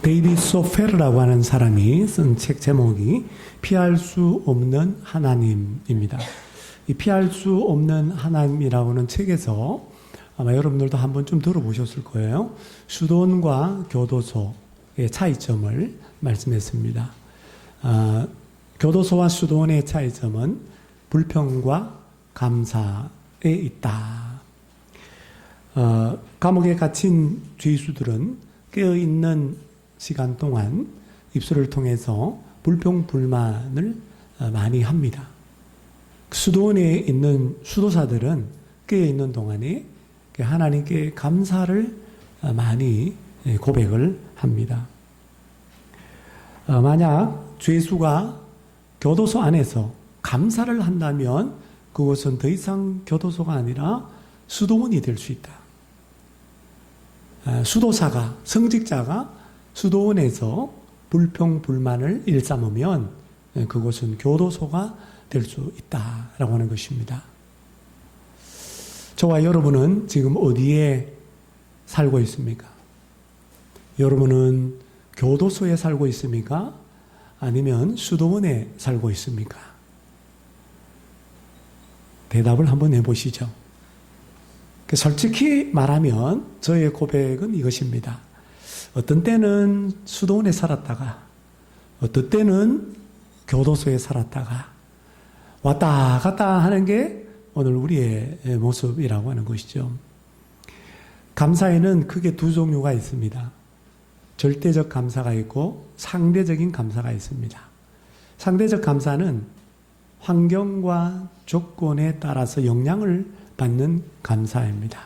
데이빗 소페르라고 하는 사람이 쓴 책 제목이 피할 수 없는 하나님입니다. 이 피할 수 없는 하나님이라고 하는 책에서 아마 여러분들도 한 번쯤 들어보셨을 거예요. 수도원과 교도소의 차이점을 말씀했습니다. 교도소와 수도원의 차이점은 불평과 감사에 있다. 감옥에 갇힌 죄수들은 깨어있는 시간 동안 입술을 통해서 불평불만을 많이 합니다. 수도원에 있는 수도사들은 깨어있는 동안에 하나님께 감사를 많이 고백을 합니다. 만약 죄수가 교도소 안에서 감사를 한다면 그것은 더 이상 교도소가 아니라 수도원이 될 수 있다. 수도사가, 성직자가 수도원에서 불평불만을 일삼으면 그것은 교도소가 될 수 있다라고 하는 것입니다. 저와 여러분은 지금 어디에 살고 있습니까? 여러분은 교도소에 살고 있습니까? 아니면 수도원에 살고 있습니까? 대답을 한번 해보시죠. 솔직히 말하면 저의 고백은 이것입니다. 어떤 때는 수도원에 살았다가 어떤 때는 교도소에 살았다가 왔다 갔다 하는 게 오늘 우리의 모습이라고 하는 것이죠. 감사에는 크게 두 종류가 있습니다. 절대적 감사가 있고 상대적인 감사가 있습니다. 상대적 감사는 환경과 조건에 따라서 영향을 받는 감사입니다.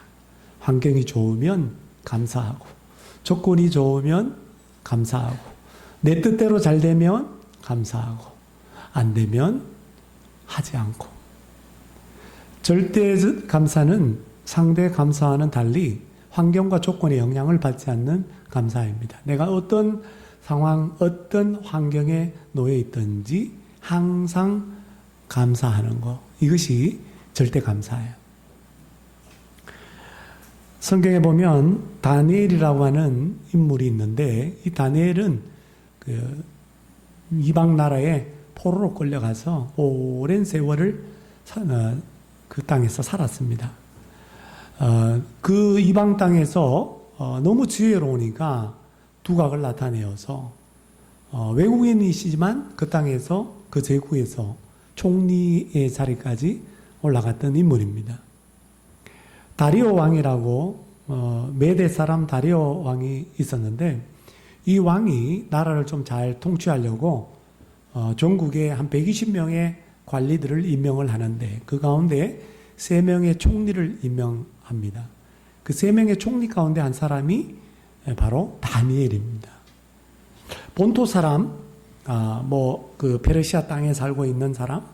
환경이 좋으면 감사하고 조건이 좋으면 감사하고 내 뜻대로 잘 되면 감사하고 안 되면 하지 않고. 절대 감사는 상대 감사와는 달리 환경과 조건의 영향을 받지 않는 감사입니다. 내가 어떤 상황, 어떤 환경에 놓여 있든지 항상 감사하는 것. 이것이 절대 감사예요. 성경에 보면 다니엘이라고 하는 인물이 있는데 이 다니엘은 그 이방 나라에 포로로 끌려가서 오랜 세월을 그 땅에서 살았습니다. 그 이방 땅에서 너무 지혜로우니까 두각을 나타내어서 외국인이시지만 그 땅에서 그 제국에서 총리의 자리까지 올라갔던 인물입니다. 다리오 왕이라고 메대 사람 다리오 왕이 있었는데 이 왕이 나라를 좀 잘 통치하려고 전국에 한 120명의 관리들을 임명을 하는데 그 가운데 3명의 총리를 임명합니다. 그 3명의 총리 가운데 한 사람이 바로 다니엘입니다. 본토 사람, 그 페르시아 땅에 살고 있는 사람,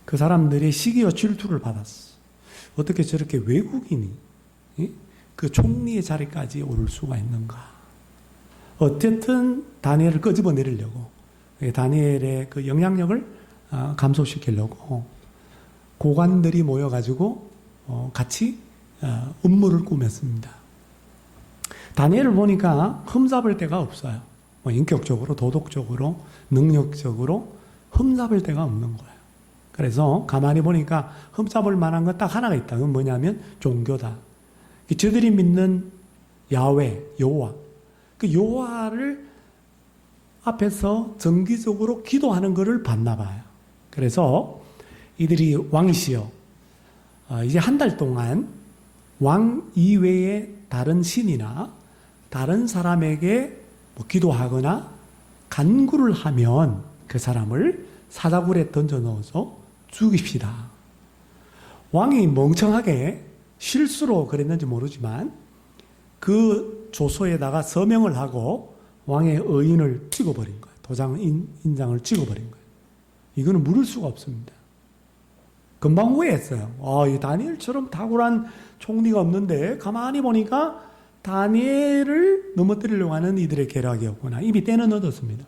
그 사람들의 시기와 질투를 받았어. 어떻게 저렇게 외국인이 그 총리의 자리까지 오를 수가 있는가? 어쨌든 다니엘을 끄집어 내리려고 다니엘의 그 영향력을 감소시키려고 고관들이 모여가지고 같이 음모를 꾸몄습니다. 다니엘을 보니까 흠잡을 데가 없어요. 인격적으로, 도덕적으로, 능력적으로 흠잡을 데가 없는 거예요. 그래서 가만히 보니까 흠잡을 만한 건 딱 하나가 있다. 그건 뭐냐면 종교다. 저들이 믿는 야훼, 여호와. 그 여호와를 앞에서 정기적으로 기도하는 것을 봤나 봐요. 그래서 이들이 왕이시여, 이제 한 달 동안 왕 이외의 다른 신이나 다른 사람에게 기도하거나 간구를 하면 그 사람을 사자굴에 던져 넣어서 죽입시다. 왕이 멍청하게 실수로 그랬는지 모르지만 그 조서에다가 서명을 하고 왕의 의인을 찍어버린 거예요. 도장 인장을 찍어버린 거예요. 이거는 물을 수가 없습니다. 금방 후회했어요. 이 다니엘처럼 탁월한 총리가 없는데 가만히 보니까 다니엘을 넘어뜨리려고 하는 이들의 계략이었구나. 이미 때는 얻었습니다.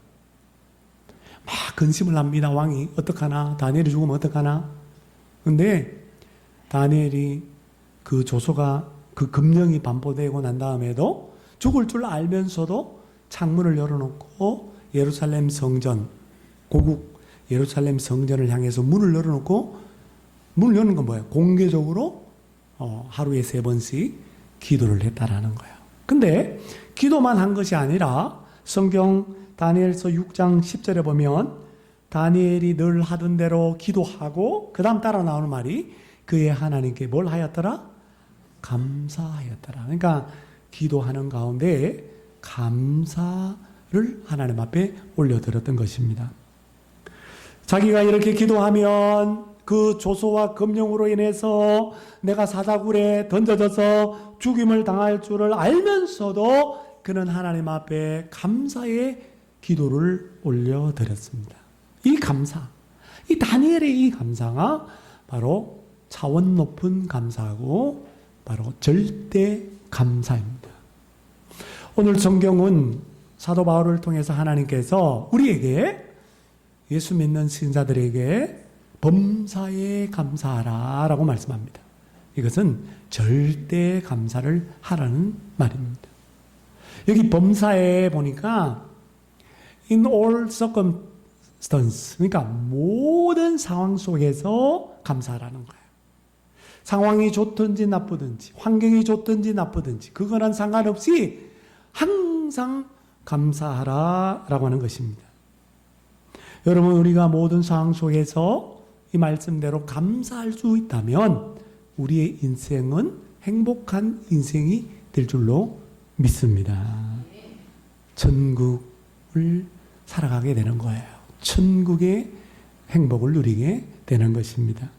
막 근심을 합니다. 왕이 어떡하나? 다니엘이 죽으면 어떡하나? 근데 다니엘이 그 조서가 그 금령이 반포되고 난 다음에도 죽을 줄 알면서도 창문을 열어놓고 예루살렘 성전, 고국 예루살렘 성전을 향해서 문을 열어놓고, 문을 여는 건 뭐예요? 공개적으로 하루에 3번씩 기도를 했다라는 거예요. 근데 기도만 한 것이 아니라 성경 다니엘서 6장 10절에 보면 다니엘이 늘 하던 대로 기도하고 그 다음 따라 나오는 말이 그의 하나님께 뭘 하였더라? 감사하였더라. 그러니까 기도하는 가운데 감사를 하나님 앞에 올려드렸던 것입니다. 자기가 이렇게 기도하면 그 조소와 금령으로 인해서 내가 사자굴에 던져져서 죽임을 당할 줄을 알면서도 그는 하나님 앞에 감사의 기도를 올려드렸습니다. 이 감사, 이 다니엘의 이 감사가 바로 차원 높은 감사하고 바로 절대 감사입니다. 오늘 성경은 사도 바울을 통해서 하나님께서 우리에게, 예수 믿는 신자들에게 범사에 감사하라 라고 말씀합니다. 이것은 절대 감사를 하라는 말입니다. 여기 범사에 보니까 in all circumstances, 그러니까 모든 상황 속에서 감사하라는 거예요. 상황이 좋든지 나쁘든지, 환경이 좋든지 나쁘든지 그거는 상관없이 항상 감사하라 라고 하는 것입니다. 여러분, 우리가 모든 상황 속에서 이 말씀대로 감사할 수 있다면 우리의 인생은 행복한 인생이 될 줄로 믿습니다. 천국을 살아가게 되는 거예요. 천국의 행복을 누리게 되는 것입니다.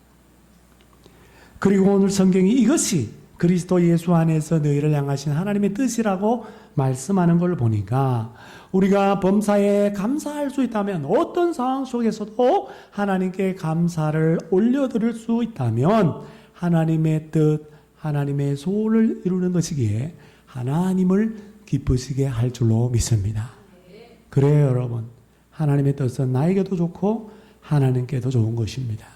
그리고 오늘 성경이 이것이 그리스도 예수 안에서 너희를 향하신 하나님의 뜻이라고 말씀하는 걸 보니까 우리가 범사에 감사할 수 있다면, 어떤 상황 속에서도 하나님께 감사를 올려드릴 수 있다면 하나님의 뜻, 하나님의 소원을 이루는 것이기에 하나님을 기쁘시게 할 줄로 믿습니다. 그래요, 여러분. 하나님의 뜻은 나에게도 좋고 하나님께도 좋은 것입니다.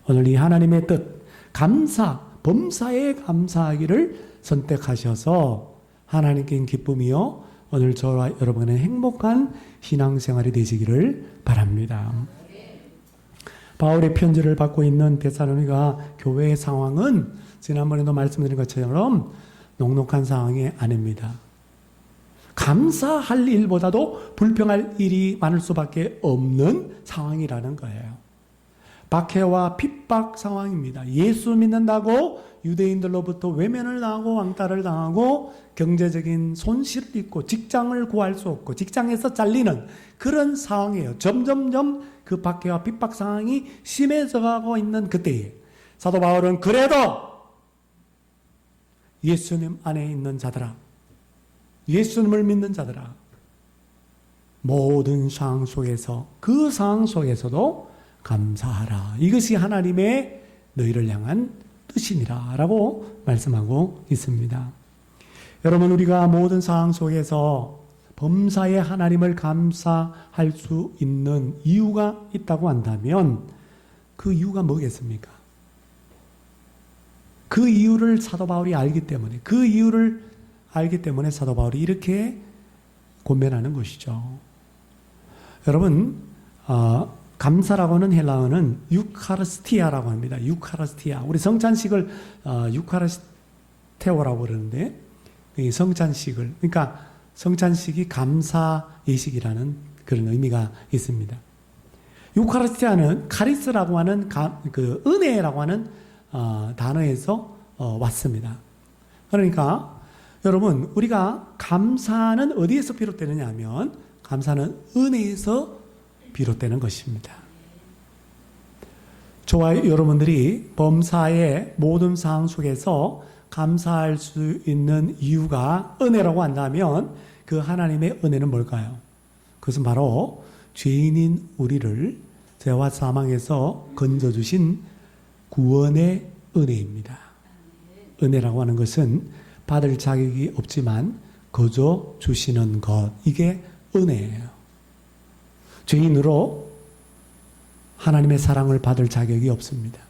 오늘 이 하나님의 뜻, 감사, 범사에 감사하기를 선택하셔서 하나님께 기쁨이요 오늘 저와 여러분의 행복한 신앙생활이 되시기를 바랍니다. 바울의 편지를 받고 있는 데살로니가 교회의 상황은 지난번에도 말씀드린 것처럼 녹록한 상황이 아닙니다. 감사할 일보다도 불평할 일이 많을 수밖에 없는 상황이라는 거예요. 박해와 핍박 상황입니다. 예수 믿는다고 유대인들로부터 외면을 당하고 왕따를 당하고 경제적인 손실을 입고 직장을 구할 수 없고 직장에서 잘리는 그런 상황이에요. 점점점 그 박해와 핍박 상황이 심해져 가고 있는 그때에 사도 바울은 그래도 예수님 안에 있는 자들아, 예수님을 믿는 자들아, 모든 상황 속에서, 그 상황 속에서도 감사하라. 이것이 하나님의 너희를 향한 뜻이니라 라고 말씀하고 있습니다. 여러분, 우리가 모든 상황 속에서 범사에 하나님을 감사할 수 있는 이유가 있다고 한다면 그 이유가 뭐겠습니까? 그 이유를 사도 바울이 알기 때문에, 그 이유를 알기 때문에 사도 바울이 이렇게 권면하는 것이죠. 여러분, 감사라고 하는 헬라어는 유카르스티아라고 합니다. 유카르스티아. 우리 성찬식을 유카르스테오라고 그러는데, 이 성찬식을, 그러니까 성찬식이 감사 예식이라는 그런 의미가 있습니다. 유카르스티아는 카리스라고 하는 그 은혜라고 하는 단어에서 왔습니다. 그러니까 여러분, 우리가 감사는 어디에서 비롯되느냐 하면 감사는 은혜에서 비롯되는 것입니다. 저와 여러분들이 범사의 모든 상황 속에서 감사할 수 있는 이유가 은혜라고 한다면 그 하나님의 은혜는 뭘까요? 그것은 바로 죄인인 우리를 죄와 사망에서 건져주신 구원의 은혜입니다. 은혜라고 하는 것은 받을 자격이 없지만 거저 주시는 것, 이게 은혜예요. 죄인으로 하나님의 사랑을 받을 자격이 없습니다.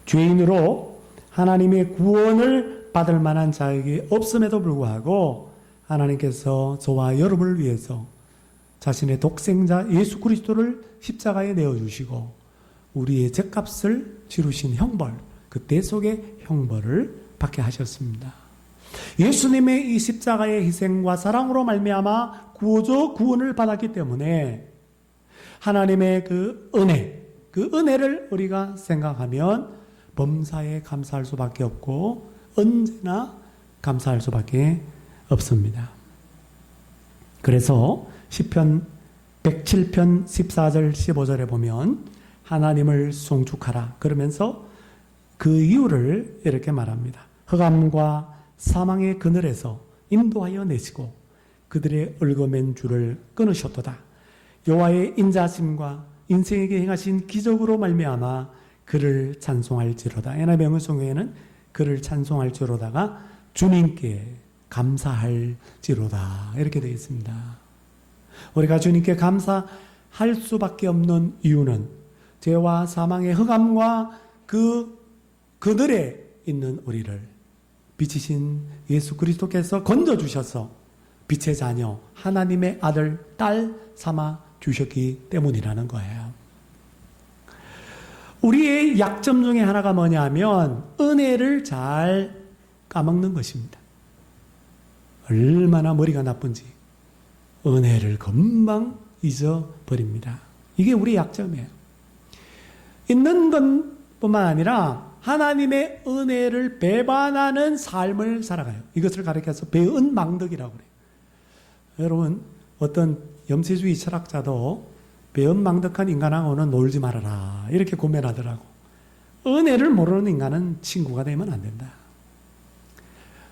죄인으로 하나님의 구원을 받을 만한 자격이 없음에도 불구하고 하나님께서 저와 여러분을 위해서 자신의 독생자 예수 그리스도를 십자가에 내어주시고 우리의 죄값을 지르신 형벌, 그 대속의 형벌을 받게 하셨습니다. 예수님의 이 십자가의 희생과 사랑으로 말미암아 구원조 구원을 받았기 때문에 하나님의 그 은혜, 그 은혜를 우리가 생각하면 범사에 감사할 수밖에 없고 언제나 감사할 수밖에 없습니다. 그래서 시편 107편 14절 15절에 보면 하나님을 송축하라 그러면서 그 이유를 이렇게 말합니다. 흑암과 사망의 그늘에서 인도하여 내시고 그들의 얽어맨 줄을 끊으셨도다. 여호와의 인자하심과 인생에게 행하신 기적으로 말미암아 그를 찬송할지로다. NIV 영어 성경에는 그를 찬송할지로다가 주님께 감사할지로다 이렇게 되어 있습니다. 우리가 주님께 감사할 수밖에 없는 이유는 죄와 사망의 흑암과 그 그늘에 있는 우리를 빛이신 예수 그리스도께서 건져주셔서 빛의 자녀 하나님의 아들 딸 삼아 주셨기 때문이라는 거예요. 우리의 약점 중에 하나가 뭐냐면 은혜를 잘 까먹는 것입니다. 얼마나 머리가 나쁜지 은혜를 금방 잊어버립니다. 이게 우리의 약점이에요. 있는 것뿐만 아니라 하나님의 은혜를 배반하는 삶을 살아가요. 이것을 가리켜서 배은망덕이라고 그래요. 여러분 어떤 염세주의 철학자도 배은망덕한 인간하고는 놀지 말아라 이렇게 고면하더라고. 은혜를 모르는 인간은 친구가 되면 안 된다.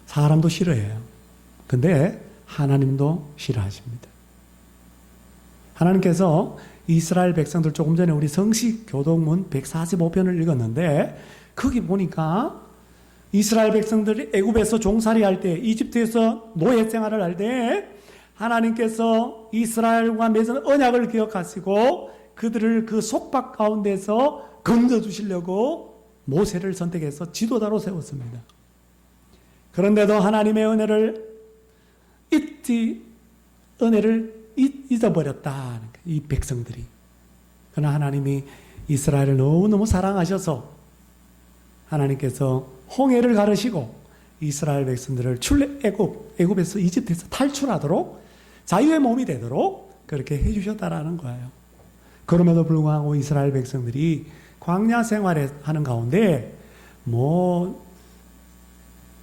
사람도 싫어해요. 근데 하나님도 싫어하십니다. 하나님께서 이스라엘 백성들 조금 전에 우리 성식 교동문 145편을 읽었는데 거기 보니까 이스라엘 백성들이 애굽에서 종살이 할 때 이집트에서 노예 생활을 할 때 하나님께서 이스라엘과 맺은 언약을 기억하시고 그들을 그 속박 가운데서 건져주시려고 모세를 선택해서 지도자로 세웠습니다. 그런데도 하나님의 은혜를 잊어버렸다. 이 백성들이. 그러나 하나님이 이스라엘을 너무너무 사랑하셔서 하나님께서 홍해를 가르시고 이스라엘 백성들을 애굽에서 이집트에서 탈출하도록 자유의 몸이 되도록 그렇게 해주셨다라는 거예요. 그럼에도 불구하고 이스라엘 백성들이 광야 생활을 하는 가운데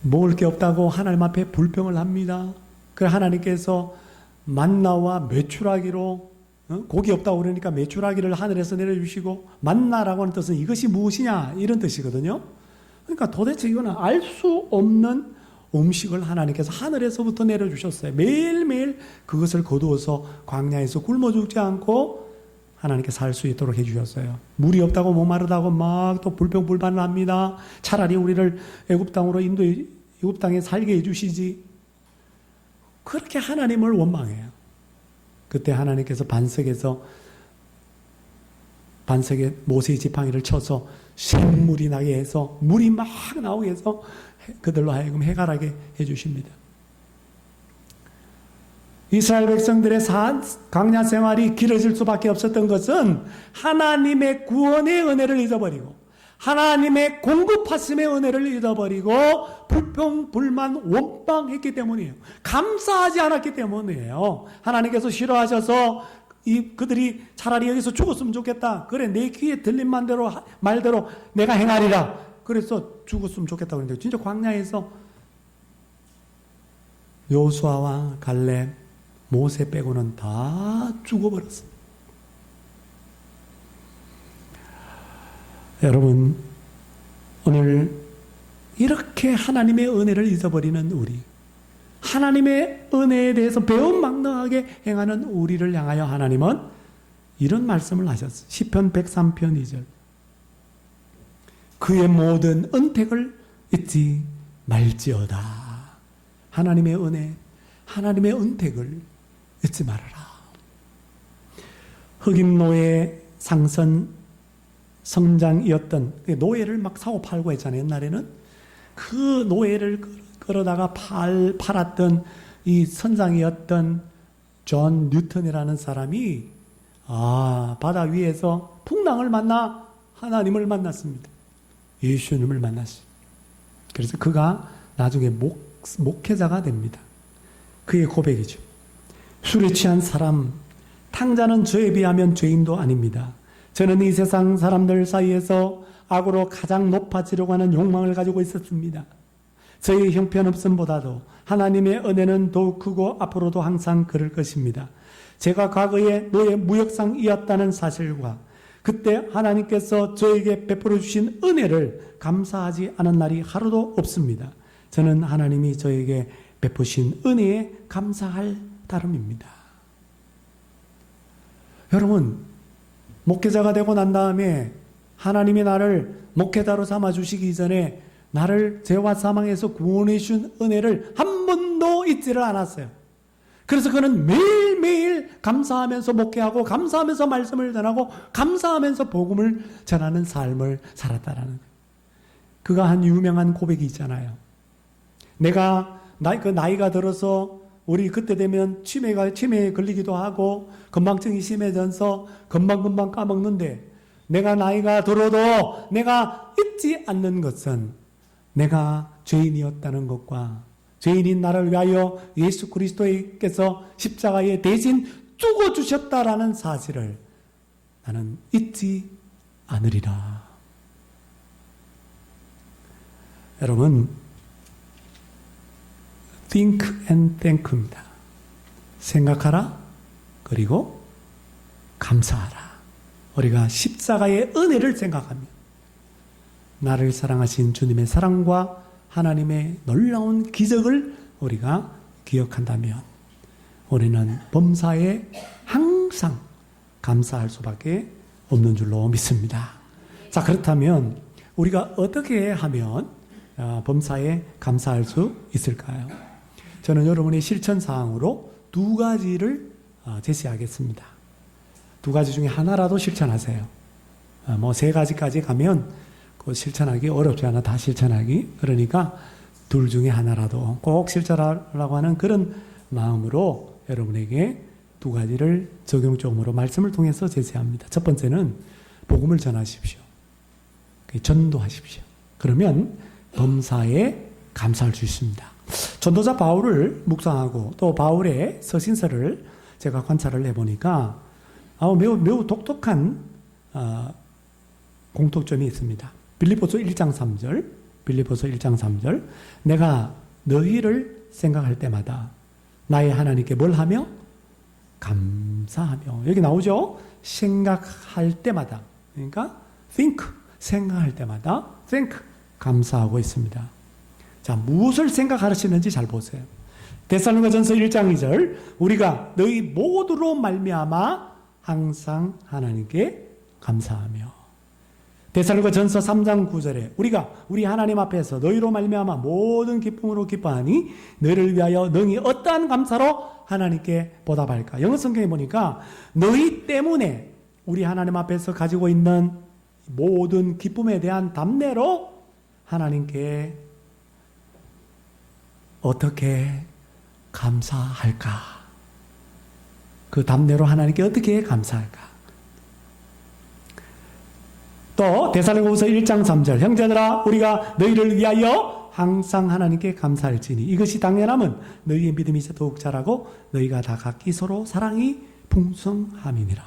먹을 게 없다고 하나님 앞에 불평을 합니다. 그래서 하나님께서 만나와 메추라기로 고기 없다고 그러니까 메추라기를 하늘에서 내려주시고 만나라고 하는 뜻은 이것이 무엇이냐 이런 뜻이거든요. 그러니까 도대체 이거는 알 수 없는 음식을 하나님께서 하늘에서부터 내려주셨어요. 매일매일 그것을 거두어서 광야에서 굶어 죽지 않고 하나님께서 살 수 있도록 해주셨어요. 물이 없다고 목마르다고 막 또 불평불만을 합니다. 차라리 우리를 애굽 땅에 살게 해주시지. 그렇게 하나님을 원망해요. 그때 하나님께서 반석에 모세의 지팡이를 쳐서 샘물이 나게 해서 물이 막 나오게 해서 그들로 하여금 해갈하게 해주십니다. 이스라엘 백성들의 광야 생활이 길어질 수밖에 없었던 것은 하나님의 구원의 은혜를 잊어버리고 하나님의 공급하심의 은혜를 잊어버리고 불평, 불만, 원망했기 때문이에요. 감사하지 않았기 때문이에요. 하나님께서 싫어하셔서 그들이 차라리 여기서 죽었으면 좋겠다. 그래 내 귀에 들린 말대로 내가 행하리라. 그래서 죽었으면 좋겠다고 했는데 진짜 광야에서 여호수아와 갈렙, 모세 빼고는 다 죽어버렸습니다. 여러분 오늘 이렇게 하나님의 은혜를 잊어버리는 우리, 하나님의 은혜에 대해서 배은망덕하게 행하는 우리를 향하여 하나님은 이런 말씀을 하셨어요. 시편 103편 2절 그의 모든 은택을 잊지 말지어다. 하나님의 은혜, 하나님의 은택을 잊지 말아라. 흑임노예 상선 성장이었던 노예를 막 사고 팔고 했잖아요. 옛날에는 그 노예를 끌어다가 팔았던 이 선장이었던 존 뉴턴이라는 사람이 바다 위에서 풍랑을 만나 하나님을 만났습니다. 예수님을 만났습니다. 그래서 그가 나중에 목회자가 됩니다. 그의 고백이죠. 술에 취한 사람, 탕자는 저에 비하면 죄인도 아닙니다. 저는 이 세상 사람들 사이에서 악으로 가장 높아지려고 하는 욕망을 가지고 있었습니다. 저의 형편없음보다도 하나님의 은혜는 더욱 크고 앞으로도 항상 그럴 것입니다. 제가 과거에 노예 무역상이었다는 사실과 그때 하나님께서 저에게 베풀어 주신 은혜를 감사하지 않은 날이 하루도 없습니다. 저는 하나님이 저에게 베푸신 은혜에 감사할 따름입니다. 여러분, 목회자가 되고 난 다음에 하나님이 나를 목회자로 삼아주시기 전에 나를 죄와 사망에서 구원해 주신 은혜를 한 번도 잊지를 않았어요. 그래서 그는 매일매일 감사하면서 목회하고 감사하면서 말씀을 전하고 감사하면서 복음을 전하는 삶을 살았다라는 거예요. 그가 한 유명한 고백이 있잖아요. 내가 나이가 들어서 우리 그때 되면 치매에 걸리기도 하고 건망증이 심해져서 금방금방 까먹는데 내가 나이가 들어도 내가 잊지 않는 것은 내가 죄인이었다는 것과 죄인인 나를 위하여 예수 그리스도께서 십자가에 대신 죽어주셨다라는 사실을 나는 잊지 않으리라. 여러분, think and thank입니다. 생각하라, 그리고 감사하라. 우리가 십자가의 은혜를 생각하며 나를 사랑하신 주님의 사랑과 하나님의 놀라운 기적을 우리가 기억한다면 우리는 범사에 항상 감사할 수밖에 없는 줄로 믿습니다. 자, 그렇다면 우리가 어떻게 하면 범사에 감사할 수 있을까요? 저는 여러분의 실천사항으로 두 가지를 제시하겠습니다. 두 가지 중에 하나라도 실천하세요. 세 가지까지 가면 실천하기 어렵지 않아, 다 실천하기. 그러니까 둘 중에 하나라도 꼭 실천하려고 하는 그런 마음으로 여러분에게 두 가지를 적용적으로 말씀을 통해서 제시합니다. 첫 번째는 복음을 전하십시오. 전도하십시오. 그러면 범사에 감사할 수 있습니다. 전도자 바울을 묵상하고 또 바울의 서신서를 제가 관찰을 해보니까 매우 독특한 공통점이 있습니다. 빌립보서 1장 3절 내가 너희를 생각할 때마다 나의 하나님께 뭘 하며? 감사하며. 여기 나오죠? 생각할 때마다. 그러니까 think, 생각할 때마다 thank, 감사하고 있습니다. 자, 무엇을 생각하시는지 잘 보세요. 데살로니가전서 1장 2절 우리가 너희 모두로 말미암아 항상 하나님께 감사하며. 데살로니가전서 3장 9절에 우리 하나님 앞에서 너희로 말미암아 모든 기쁨으로 기뻐하니 너희를 위하여 능히 어떠한 감사로 하나님께 보답할까. 영어 성경에 보니까 너희 때문에 우리 하나님 앞에서 가지고 있는 모든 기쁨에 대한 담내로 하나님께 어떻게 감사할까? 그 담내로 하나님께 어떻게 감사할까? 또 데살로니가후서 1장 3절 형제들아 우리가 너희를 위하여 항상 하나님께 감사할지니 이것이 당연함은 너희의 믿음이 더욱 자라고 너희가 다 각기 서로 사랑이 풍성함이니라.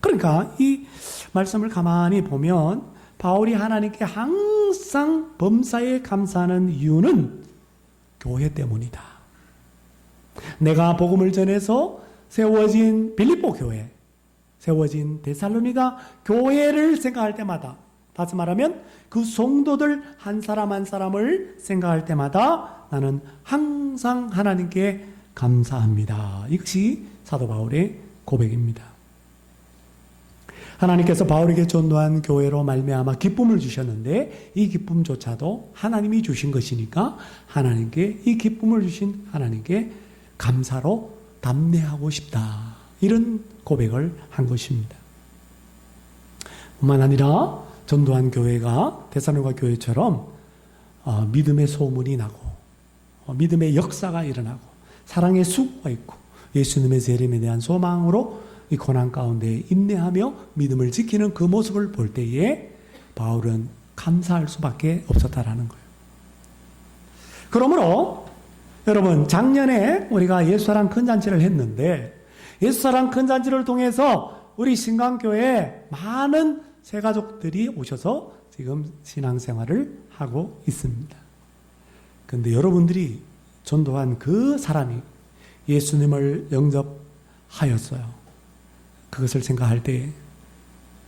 그러니까 이 말씀을 가만히 보면 바울이 하나님께 항상 범사에 감사하는 이유는 교회 때문이다. 내가 복음을 전해서 세워진 빌립보 교회, 세워진 데살로니가 교회를 생각할 때마다, 다시 말하면 그 성도들 한 사람 한 사람을 생각할 때마다 나는 항상 하나님께 감사합니다. 이것이 사도 바울의 고백입니다. 하나님께서 바울에게 전도한 교회로 말미암아 기쁨을 주셨는데 이 기쁨조차도 하나님이 주신 것이니까 하나님께, 이 기쁨을 주신 하나님께 감사로 담내하고 싶다. 이런 고백을 한 것입니다. 뿐만 아니라 전도한 교회가 데살로니가 교회처럼 믿음의 소문이 나고 믿음의 역사가 일어나고 사랑의 수고가 있고 예수님의 재림에 대한 소망으로 이 고난 가운데 인내하며 믿음을 지키는 그 모습을 볼 때에 바울은 감사할 수밖에 없었다라는 거예요. 그러므로 여러분, 작년에 우리가 예수사랑 큰잔치를 했는데 예수사랑 큰잔치를 통해서 우리 신강교회에 많은 새가족들이 오셔서 지금 신앙생활을 하고 있습니다. 그런데 여러분들이 전도한 그 사람이 예수님을 영접하였어요. 그것을 생각할 때에,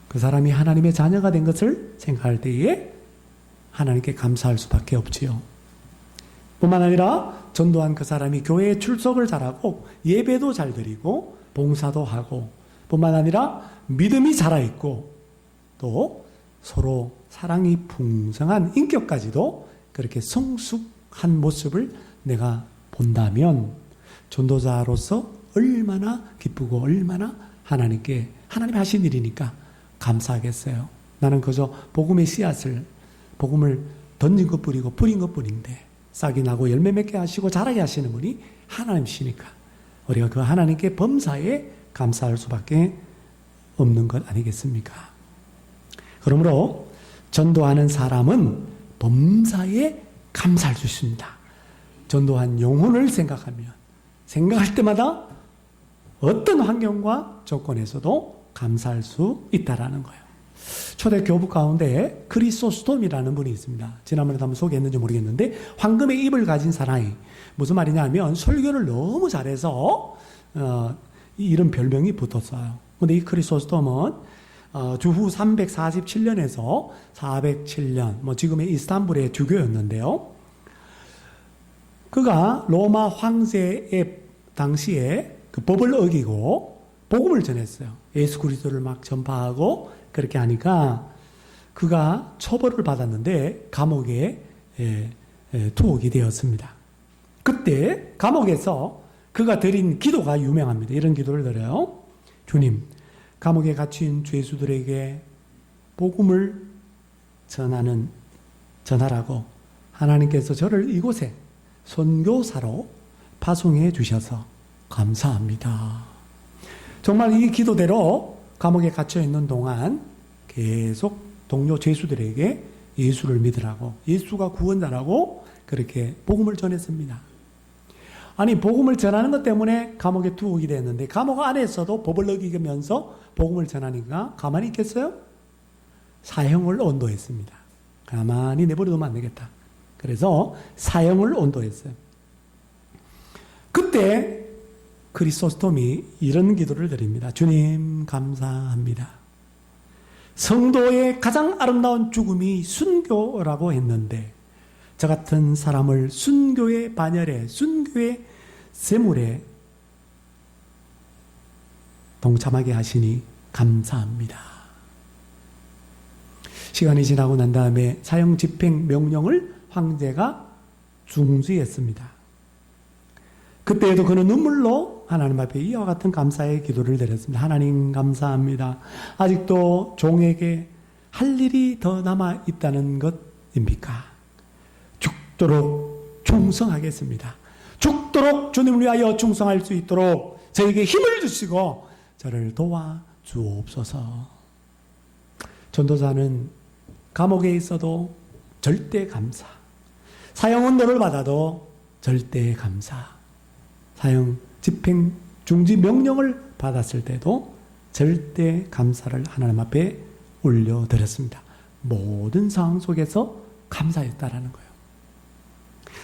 그 사람이 하나님의 자녀가 된 것을 생각할 때에 하나님께 감사할 수밖에 없지요. 뿐만 아니라 전도한 그 사람이 교회에 출석을 잘하고 예배도 잘 드리고 봉사도 하고, 뿐만 아니라 믿음이 살아있고 또 서로 사랑이 풍성한 인격까지도 그렇게 성숙한 모습을 내가 본다면 전도자로서 얼마나 기쁘고 얼마나 하나님께, 하나님 하신 일이니까 감사하겠어요. 나는 그저 복음의 씨앗을, 복음을 던진 것뿐이고 뿌린 것뿐인데 싹이 나고 열매 맺게 하시고 자라게 하시는 분이 하나님이시니까 우리가 그 하나님께 범사에 감사할 수밖에 없는 것 아니겠습니까? 그러므로 전도하는 사람은 범사에 감사할 수 있습니다. 전도한 영혼을 생각할 때마다 어떤 환경과 조건에서도 감사할 수 있다라는 거예요. 초대 교부 가운데 크리소스톰이라는 분이 있습니다. 지난번에도 한번 소개했는지 모르겠는데 황금의 입을 가진 사나이. 무슨 말이냐면 설교를 너무 잘해서 이런 별명이 붙었어요. 근데 이 크리소스톰은 주후 347년에서 407년, 지금의 이스탄불의 주교였는데요. 그가 로마 황제의 당시에 그 법을 어기고 복음을 전했어요. 예수 그리스도를 막 전파하고 그렇게 하니까 그가 처벌을 받았는데 감옥에 투옥이 되었습니다. 그때 감옥에서 그가 드린 기도가 유명합니다. 이런 기도를 드려요. 주님, 감옥에 갇힌 죄수들에게 복음을 전하라고 하나님께서 저를 이곳에 선교사로 파송해 주셔서 감사합니다. 정말 이 기도대로 감옥에 갇혀 있는 동안 계속 동료 죄수들에게 예수를 믿으라고, 예수가 구원자라고 그렇게 복음을 전했습니다. 아니, 복음을 전하는 것 때문에 감옥에 투옥이 됐는데 감옥 안에서도 법을 어기면서 복음을 전하니까 가만히 있겠어요? 사형을 언도했습니다. 가만히 내버려두면 안 되겠다. 그래서 사형을 언도했어요. 그때 크리소스톰이 이런 기도를 드립니다. 주님, 감사합니다. 성도의 가장 아름다운 죽음이 순교라고 했는데 저 같은 사람을 순교의 반열에, 순교의 세물에 동참하게 하시니 감사합니다. 시간이 지나고 난 다음에 사형 집행 명령을 황제가 중지했습니다. 그때에도 그는 눈물로 하나님 앞에 이와 같은 감사의 기도를 드렸습니다. 하나님, 감사합니다. 아직도 종에게 할 일이 더 남아 있다는 것입니까? 죽도록 충성하겠습니다. 죽도록 주님을 위하여 충성할 수 있도록 저에게 힘을 주시고 저를 도와 주옵소서. 전도자는 감옥에 있어도 절대 감사, 사형언도를 받아도 절대 감사, 사형 집행 중지 명령을 받았을 때도 절대 감사를 하나님 앞에 올려드렸습니다. 모든 상황 속에서 감사했다라는 거예요.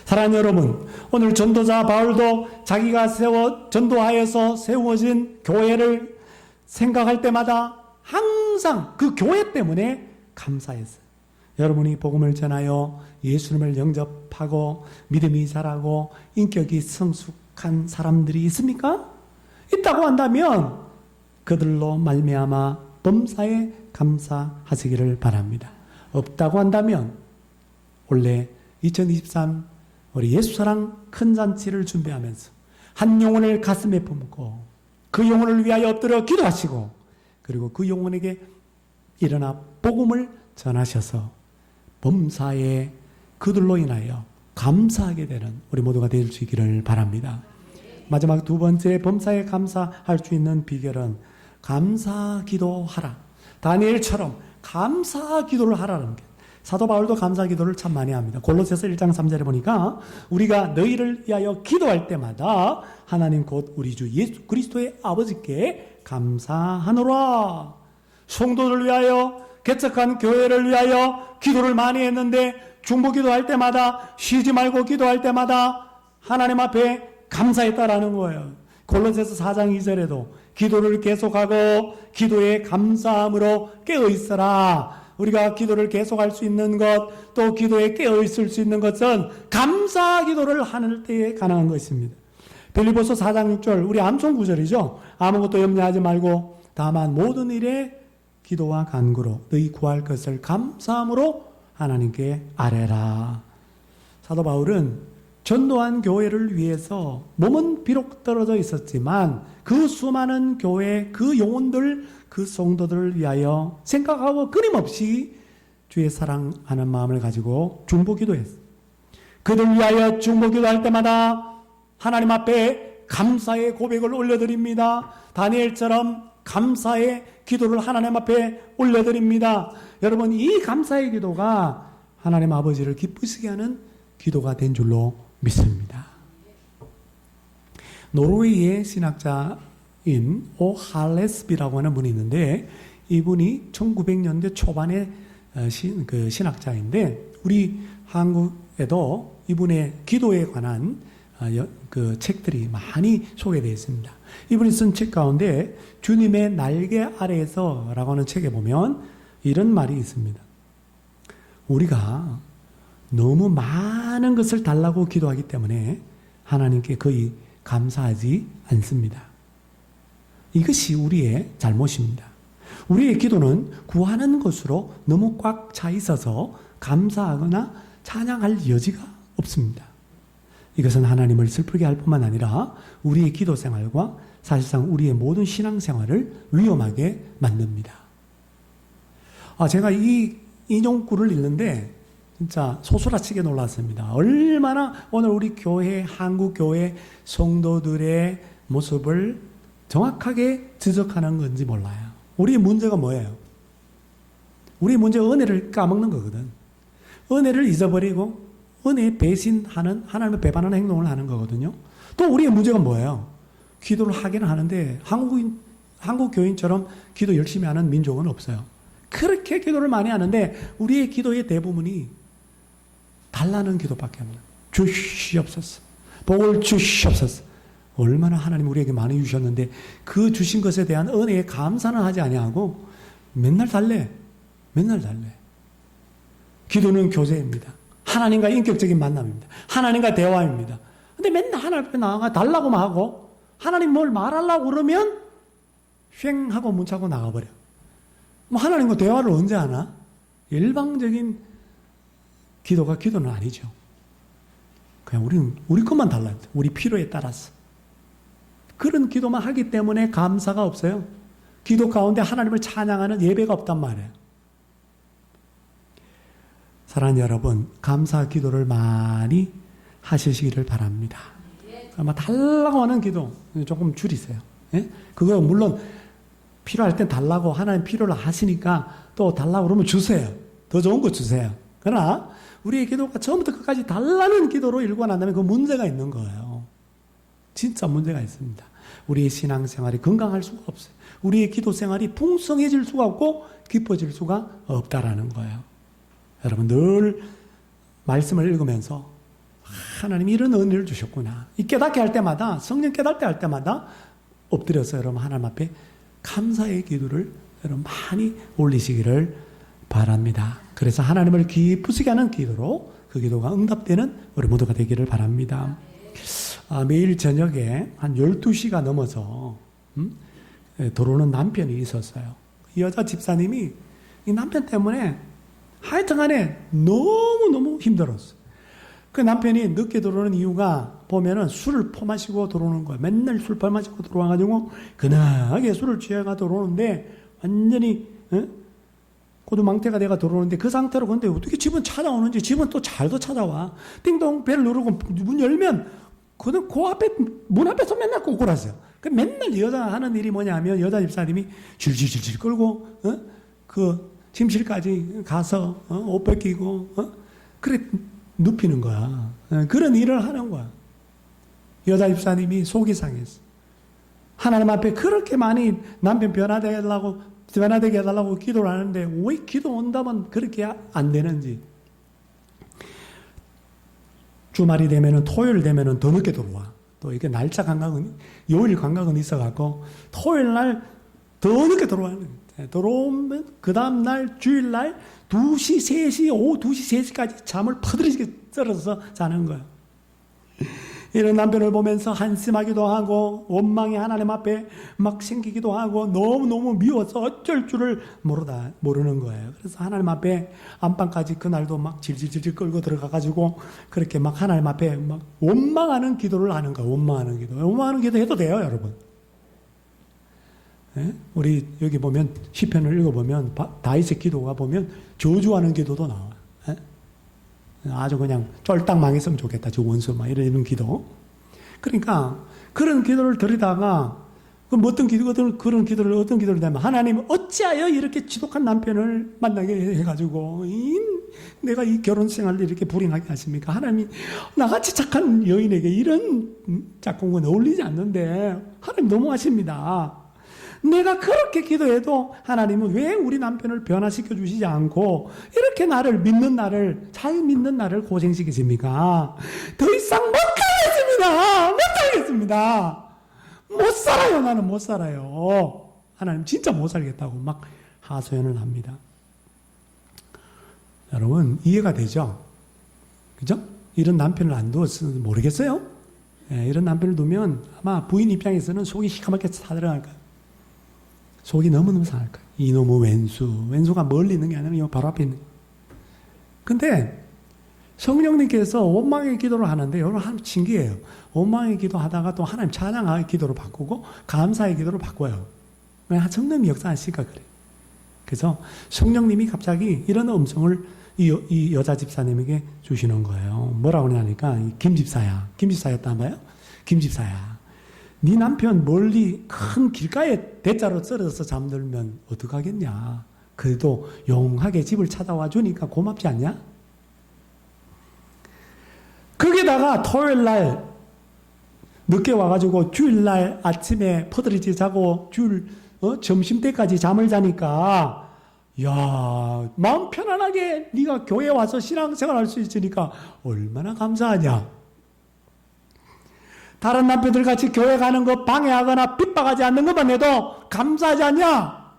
사랑하는 여러분, 오늘 전도자 바울도 자기가 전도하여서 세워진 교회를 생각할 때마다 항상 그 교회 때문에 감사했어요. 여러분이 복음을 전하여 예수님을 영접하고 믿음이 자라고 인격이 성숙한 사람들이 있습니까? 있다고 한다면 그들로 말미암아 범사에 감사하시기를 바랍니다. 없다고 한다면 원래 2023 우리 예수사랑 큰 잔치를 준비하면서 한 영혼을 가슴에 품고 그 영혼을 위하여 엎드려 기도하시고 그리고 그 영혼에게 일어나 복음을 전하셔서 범사에 그들로 인하여 감사하게 되는 우리 모두가 될 수 있기를 바랍니다. 마지막 두 번째 범사에 감사할 수 있는 비결은 감사 기도하라. 다니엘처럼 감사 기도를 하라는 게. 사도 바울도 감사 기도를 참 많이 합니다. 골로새서 1장 3절에 보니까 우리가 너희를 위하여 기도할 때마다 하나님 곧 우리 주 예수 그리스도의 아버지께 감사하노라. 성도를 위하여, 개척한 교회를 위하여 기도를 많이 했는데 중보 기도할 때마다, 쉬지 말고 기도할 때마다 하나님 앞에 감사했다라는 거예요. 골로새서 4장 2절에도 기도를 계속하고 기도에 감사함으로 깨어있어라. 우리가 기도를 계속할 수 있는 것, 또 기도에 깨어있을 수 있는 것은 감사 기도를 하는 때에 가능한 것입니다. 빌립보서 4장 6절, 우리 암송 구절이죠. 아무것도 염려하지 말고 다만 모든 일에 기도와 간구로 너희 구할 것을 감사함으로 하나님께 아뢰라. 사도 바울은 전도한 교회를 위해서 몸은 비록 떨어져 있었지만 그 수많은 교회, 그 영혼들, 그 성도들을 위하여 생각하고 끊임없이 주의 사랑하는 마음을 가지고 중보 기도했어요. 그들 위하여 중보 기도할 때마다 하나님 앞에 감사의 고백을 올려드립니다. 다니엘처럼 감사의 기도를 하나님 앞에 올려드립니다. 여러분, 이 감사의 기도가 하나님 아버지를 기쁘시게 하는 기도가 된 줄로 믿습니다. 노르웨이의 신학자인 오 할레스비라고 하는 분이 있는데, 이분이 1900년대 초반의 신학자인데, 우리 한국에도 이분의 기도에 관한 그 책들이 많이 소개되어 있습니다. 이분이 쓴 책 가운데 주님의 날개 아래에서 라고 하는 책에 보면 이런 말이 있습니다. 우리가 너무 많은 것을 달라고 기도하기 때문에 하나님께 거의 감사하지 않습니다. 이것이 우리의 잘못입니다. 우리의 기도는 구하는 것으로 너무 꽉 차 있어서 감사하거나 찬양할 여지가 없습니다. 이것은 하나님을 슬프게 할 뿐만 아니라 우리의 기도 생활과 사실상 우리의 모든 신앙 생활을 위험하게 만듭니다. 제가 이 인용구를 읽는데 진짜 소스라치게 놀랐습니다. 얼마나 오늘 우리 교회, 한국 교회 성도들의 모습을 정확하게 지적하는 건지 몰라요. 우리의 문제가 뭐예요? 우리의 문제가 은혜를 까먹는 거거든. 은혜를 잊어버리고 은혜에 배신하는, 하나님을 배반하는 행동을 하는 거거든요. 또 우리의 문제가 뭐예요? 기도를 하기는 하는데 한국 교인처럼 기도 열심히 하는 민족은 없어요. 그렇게 기도를 많이 하는데 우리의 기도의 대부분이 달라는 기도밖에 없는, 주시옵소서, 복을 주시옵소서. 얼마나 하나님 우리에게 많이 주셨는데 그 주신 것에 대한 은혜에 감사는 하지 아니하고 맨날 달래. 기도는 교제입니다. 하나님과 인격적인 만남입니다. 하나님과 대화입니다. 근데 맨날 하나님 앞에 나가 달라고만 하고 하나님 뭘 말하려고 그러면 쉥 하고 문 차고 나가버려. 뭐 하나님과 대화를 언제 하나? 일방적인 기도가 기도는 아니죠. 그냥 우리는 우리 것만 달라요. 우리 필요에 따라서. 그런 기도만 하기 때문에 감사가 없어요. 기도 가운데 하나님을 찬양하는 예배가 없단 말이에요. 사랑하는 여러분, 감사 기도를 많이 하시기를 바랍니다. 아마 달라고 하는 기도 조금 줄이세요. 예? 그거 물론 필요할 땐 달라고 하나님 필요를 하시니까 또 달라고 그러면 주세요. 더 좋은 거 주세요. 그러나 우리의 기도가 처음부터 끝까지 달라는 기도로 일관한다면 그 문제가 있는 거예요. 진짜 문제가 있습니다. 우리의 신앙생활이 건강할 수가 없어요. 우리의 기도 생활이 풍성해질 수가 없고 깊어질 수가 없다라는 거예요. 여러분 늘 말씀을 읽으면서 하나님이 이런 은혜를 주셨구나. 이 깨닫게 할 때마다, 성령 깨닫게 할 때마다 엎드려서 여러분 하나님 앞에 감사의 기도를 여러분 많이 올리시기를 바랍니다. 그래서 하나님을 기쁘시게 하는 기도로 그 기도가 응답되는 우리 모두가 되기를 바랍니다. 매일 저녁에 한 12시가 넘어서 들어오는 남편이 있었어요. 이 여자 집사님이 이 남편 때문에 하여튼간에 너무너무 힘들었어. 그 남편이 늦게 들어오는 이유가 보면은 술을 퍼마시고 들어오는 거야. 맨날 술 퍼마시고 들어와가지고 그나하게 술을 취해가 들어오는데 완전히 고두망태가 돼가 들어오는데 그 상태로 근데 어떻게 집은 찾아오는지 집은 또 잘도 찾아와. 띵동 벨 누르고 문 열면 그는 그 앞에, 문 앞에서 맨날 꼬꾸라져요. 그 맨날 여자 하는 일이 뭐냐면 여자 집사님이 줄줄줄줄 끌고, 그 침실까지 가서, 옷 벗기고, 그래, 눕히는 거야. 그런 일을 하는 거야. 여자 집사님이 속이 상했어. 하나님 앞에 그렇게 많이 남편 변화되게 해달라고 기도를 하는데 왜 기도 온다면 그렇게 안 되는지. 주말이 되면은 토요일 되면은 더 늦게 들어와. 또 이게 날짜 감각은, 요일 감각은 있어갖고 토요일 날 더 늦게 들어와는 거예요. 들어오면 그 다음날 주일날 2시, 3시, 오후 2시, 3시까지 잠을 퍼들이게 썰어서 자는 거예요. 이런 남편을 보면서 한심하기도 하고 원망이 하나님 앞에 막 생기기도 하고 너무너무 미워서 어쩔 줄을 모르는 거예요. 그래서 하나님 앞에 안방까지 그날도 막 질질질질 끌고 들어가가지고 그렇게 막 하나님 앞에 막 원망하는 기도를 하는 거예요. 원망하는 기도. 원망하는 기도 해도 돼요, 여러분. 예? 우리 여기 보면 시편을 읽어보면 다윗의 기도가 보면 저주하는 기도도 나와. 예? 아주 그냥 쫄딱 망했으면 좋겠다. 저 원수 막 이런 기도. 그러니까 그런 기도를 드리다가 그럼 그런 기도를 어떤 기도를 되면 하나님 어찌하여 이렇게 지독한 남편을 만나게 해가지고 내가 이 결혼 생활을 이렇게 불행하게 하십니까? 하나님이 나같이 착한 여인에게 이런 짝꿍은 어울리지 않는데 하나님 너무하십니다. 내가 그렇게 기도해도 하나님은 왜 우리 남편을 변화시켜 주시지 않고 이렇게 잘 믿는 나를 고생시키십니까? 더 이상 못 살겠습니다. 못 살아요. 나는 못 살아요. 하나님 진짜 못 살겠다고 막 하소연을 합니다. 여러분 이해가 되죠? 그죠? 이런 남편을 안 두었으면 모르겠어요? 예, 이런 남편을 두면 아마 부인 입장에서는 속이 시커멓게 타들어갈 거예요. 속이 너무너무 상할 거예요. 이놈의 왼수가 멀리 있는 게 아니라 바로 앞에 있는 거예요. 근데 성령님께서 원망의 기도를 하는데 여러분 하나님 신기해요. 원망의 기도 하다가 또 하나님 찬양의 기도로 바꾸고 감사의 기도로 바꿔요. 왜 성령님이 역사하시니까 그래요. 그래서 성령님이 갑자기 이런 음성을 이 여자 집사님에게 주시는 거예요. 뭐라고 그러냐니까 김집사였단 말이에요. 김집사야. 네 남편 멀리 큰 길가에 대자로 썰어서 잠들면 어떡하겠냐. 그래도 용하게 집을 찾아와 주니까 고맙지 않냐? 거기다가 토요일 날 늦게 와가지고 주일날 아침에 퍼들이지 자고 점심때까지 잠을 자니까 야 마음 편안하게 네가 교회 와서 신앙생활 할 수 있으니까 얼마나 감사하냐. 다른 남편들 같이 교회 가는 거 방해하거나 핍박하지 않는 것만 해도 감사하지 않냐?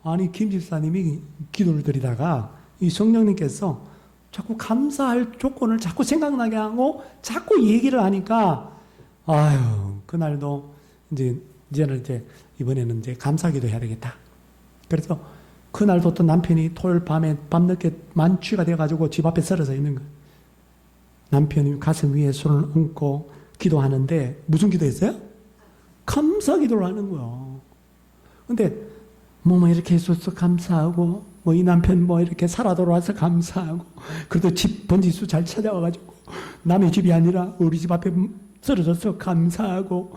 아니 김 집사님이 기도를 드리다가 이 성령님께서 자꾸 감사할 조건을 자꾸 생각나게 하고 자꾸 얘기를 하니까 아유 그날도 이번에는 감사기도 해야 되겠다. 그래서 그날도 또 남편이 토요일 밤에 밤늦게 만취가 돼가지고 집 앞에 쓰러져 있는 거예요. 남편이 가슴 위에 손을 얹고 기도하는데 무슨 기도했어요? 감사 기도를 하는 거예요. 근데 뭐 이렇게 해줘서 감사하고 이 남편 이렇게 살아 돌아와서 감사하고 그래도 집 번지수 잘 찾아와가지고 남의 집이 아니라 우리 집 앞에 쓰러져서 감사하고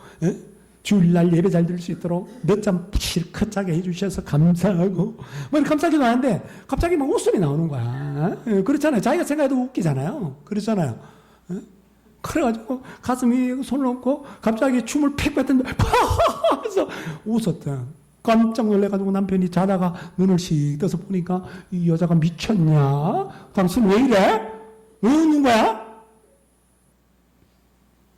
주일날 예배 잘 들 수 있도록 늦잠 실컷 자게 해주셔서 감사하고 이렇게 감사기도 하는데 갑자기 막 웃음이 나오는 거야. 그렇잖아요. 자기가 생각해도 웃기잖아요. 그렇잖아요. 그래가지고 가슴 위에 손을 얹고 갑자기 춤을 픽 뱉는데 하면서 웃었대. 깜짝 놀래가지고 남편이 자다가 눈을 씩 떠서 보니까 이 여자가 미쳤냐? 당신 왜 이래? 왜 웃는 거야?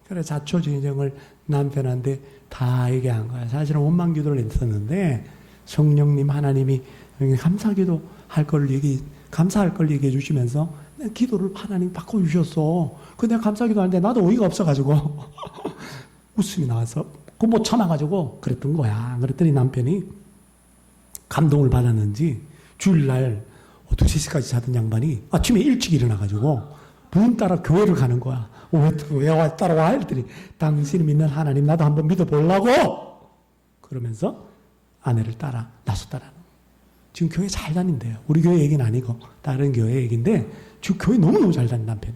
그래 자초지정을 남편한테 다 얘기한 거야. 사실은 원망 기도를 했었는데 성령님 하나님이 감사기도 감사할 걸 얘기해 주시면서 기도를 하나님 바꿔주셨어. 근데 감사기도 하는데 나도 어이가 없어가지고 웃음이 나와서 그거 못 참아가지고 그랬던 거야. 그랬더니 남편이 감동을 받았는지 주일날 2, 3시까지 자던 양반이 아침에 일찍 일어나가지고 부인 따라 교회를 가는 거야. 왜 따라와? 했더니 당신이 믿는 하나님 나도 한번 믿어보려고 그러면서 아내를 따라 나섰다라는 거야. 지금 교회 잘 다닌대요. 우리 교회 얘기는 아니고 다른 교회 얘기인데 지금 교회 너무너무 잘 다닌 남편이.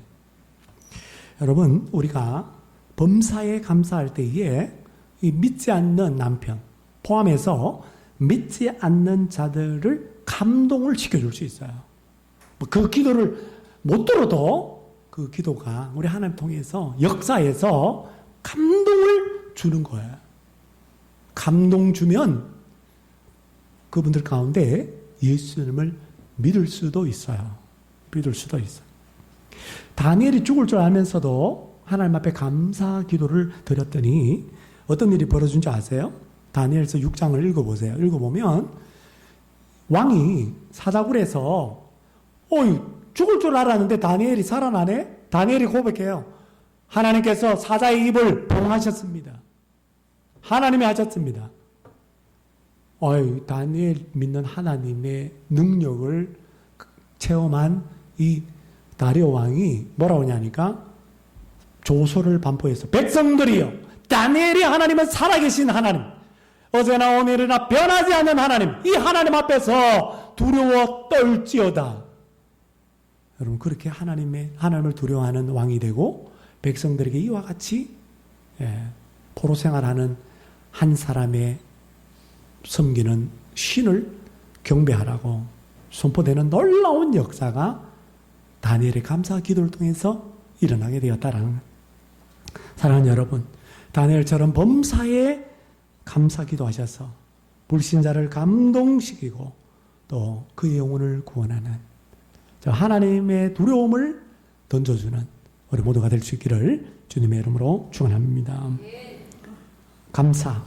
여러분, 우리가 범사에 감사할 때에 이 믿지 않는 남편 포함해서 믿지 않는 자들을 감동을 시켜줄 수 있어요. 그 기도를 못 들어도 그 기도가 우리 하나님 통해서 역사에서 감동을 주는 거예요. 감동 주면 그분들 가운데 예수님을 믿을 수도 있어요. 믿을 수도 있어요. 다니엘이 죽을 줄 알면서도 하나님 앞에 감사 기도를 드렸더니 어떤 일이 벌어진 줄 아세요? 다니엘서 6장을 읽어보세요. 읽어보면 왕이 사자굴에서 죽을 줄 알았는데 다니엘이 살아나네? 다니엘이 고백해요. 하나님께서 사자의 입을 봉하셨습니다. 하나님이 하셨습니다. 다니엘 믿는 하나님의 능력을 체험한 이 다리오 왕이 뭐라고 하냐니까 조소를 반포해서 백성들이여 다니엘이 하나님은 살아계신 하나님 어제나 오늘이나 변하지 않는 하나님 이 하나님 앞에서 두려워 떨지어다. 여러분 그렇게 하나님을 두려워하는 왕이 되고 백성들에게 이와 같이 포로 생활하는 한 사람의 섬기는 신을 경배하라고 선포되는 놀라운 역사가 다니엘의 감사 기도를 통해서 일어나게 되었다라는 거예요. 사랑하는 여러분, 다니엘처럼 범사에 감사 기도하셔서 불신자를 감동시키고 또 그의 영혼을 구원하는 하나님의 두려움을 던져주는 우리 모두가 될 수 있기를 주님의 이름으로 축원합니다. 감사.